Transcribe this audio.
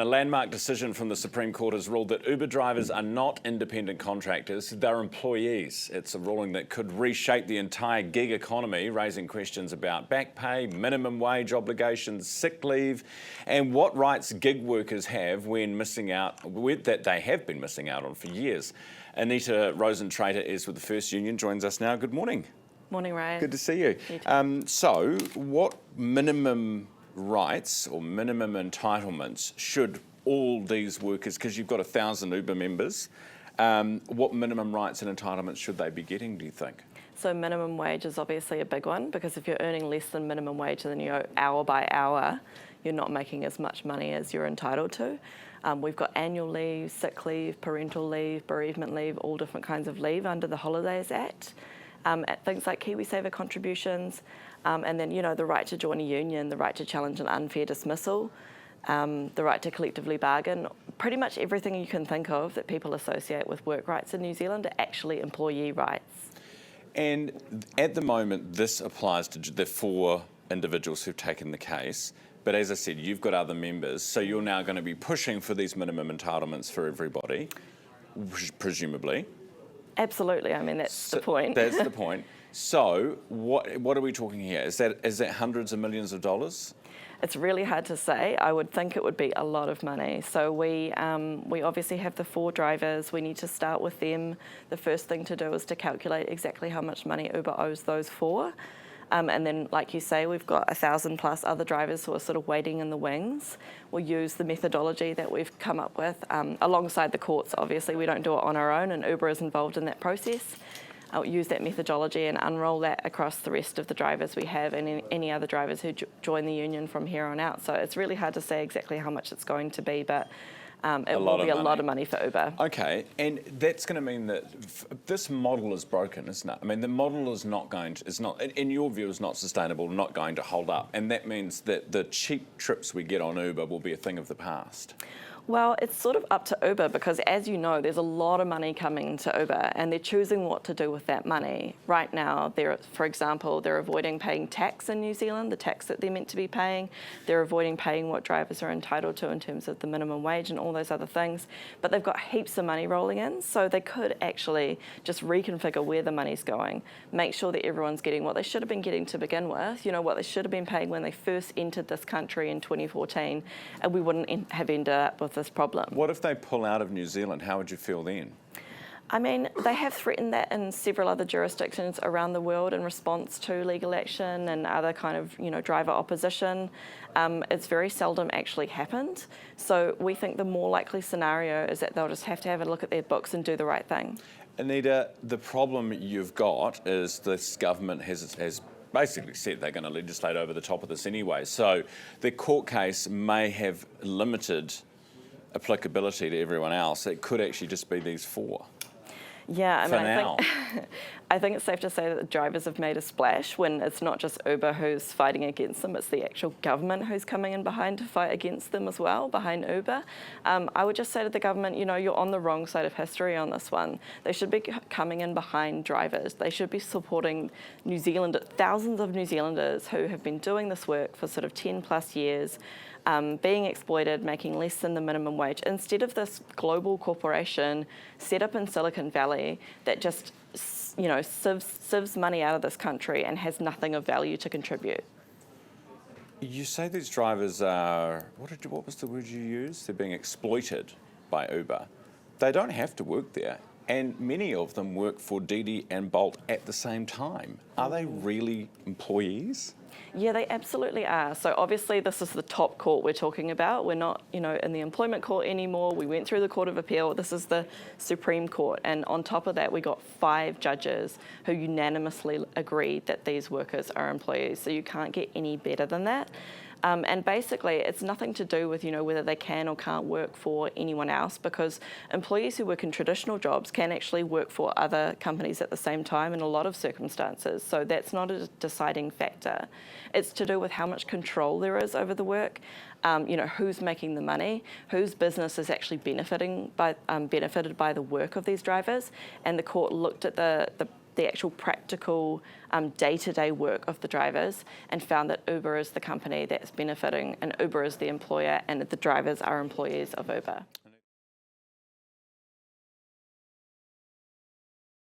a landmark decision from the Supreme Court has ruled that Uber drivers are not independent contractors, they're employees. It's a ruling that could reshape the entire gig economy, raising questions about back pay, minimum wage obligations, sick leave, and what rights gig workers have when missing out, that they have been missing out on for years. Anita Rosentreter is with the First Union, joins us now. Good morning. Morning, Ryan. Good to see you. So, what minimum rights or minimum entitlements should all these workers, because you've got 1,000 Uber members, what minimum rights and entitlements should they be getting, do you think? So minimum wage is obviously a big one, because if you're earning less than minimum wage, then hour by hour, you're not making as much money as you're entitled to. We've got annual leave, sick leave, parental leave, bereavement leave, all different kinds of leave under the Holidays Act. Things like KiwiSaver contributions, and then, the right to join a union, the right to challenge an unfair dismissal, the right to collectively bargain. Pretty much everything you can think of that people associate with work rights in New Zealand are actually employee rights. And at the moment, this applies to the 4 individuals who've taken the case. But as I said, you've got other members, so you're now going to be pushing for these minimum entitlements for everybody, presumably. Absolutely. I mean, that's the point. That's the point. So, what are we talking here? Is that hundreds of millions of dollars? It's really hard to say. I would think it would be a lot of money. So we obviously have the 4 drivers. We need to start with them. The first thing to do is to calculate exactly how much money Uber owes those 4. And then, like you say, we've got 1,000 plus other drivers who are sort of waiting in the wings. We'll use the methodology that we've come up with alongside the courts. Obviously, we don't do it on our own, and Uber is involved in that process. I'll use that methodology and unroll that across the rest of the drivers we have and any other drivers who join the union from here on out. So it's really hard to say exactly how much it's going to be, but it will be a lot of money for Uber. Okay, and that's going to mean that this model is broken, isn't it? I mean, the model is not, in your view, is not sustainable, not going to hold up, and that means that the cheap trips we get on Uber will be a thing of the past. Well, it's sort of up to Uber because, as you know, there's a lot of money coming to Uber and they're choosing what to do with that money. Right now, for example, they're avoiding paying tax in New Zealand, the tax that they're meant to be paying. They're avoiding paying what drivers are entitled to in terms of the minimum wage and all those other things. But they've got heaps of money rolling in, so they could actually just reconfigure where the money's going, make sure that everyone's getting what they should have been getting to begin with, what they should have been paying when they first entered this country in 2014, and we wouldn't have ended up with this problem. What if they pull out of New Zealand? How would you feel then? I mean, they have threatened that in several other jurisdictions around the world in response to legal action and other kind of, driver opposition. It's very seldom actually happened. So we think the more likely scenario is that they'll just have to have a look at their books and do the right thing. Anita, the problem you've got is this government has basically said they're going to legislate over the top of this anyway. So the court case may have limited applicability to everyone else. It could actually just be these 4. Yeah, I think it's safe to say that the drivers have made a splash when it's not just Uber who's fighting against them, it's the actual government who's coming in behind to fight against them as well, behind Uber. I would just say to the government, you're on the wrong side of history on this one. They should be coming in behind drivers. They should be supporting thousands of New Zealanders who have been doing this work for sort of 10 plus years, being exploited, making less than the minimum wage, instead of this global corporation set up in Silicon Valley that just, sieves money out of this country and has nothing of value to contribute. You say these drivers are, what was the word you used? They're being exploited by Uber. They don't have to work there, and many of them work for Didi and Bolt at the same time. Are they really employees? Yeah, they absolutely are. So obviously this is the top court we're talking about. We're not, in the employment court anymore. We went through the Court of Appeal. This is the Supreme Court. And on top of that, we got 5 judges who unanimously agreed that these workers are employees. So you can't get any better than that. And basically, it's nothing to do with, whether they can or can't work for anyone else, because employees who work in traditional jobs can actually work for other companies at the same time in a lot of circumstances. So that's not a deciding factor. It's to do with how much control there is over the work, who's making the money, whose business is actually benefited by the work of these drivers. And the court looked at the the actual practical day-to-day work of the drivers, and found that Uber is the company that's benefiting, and Uber is the employer, and the drivers are employees of Uber.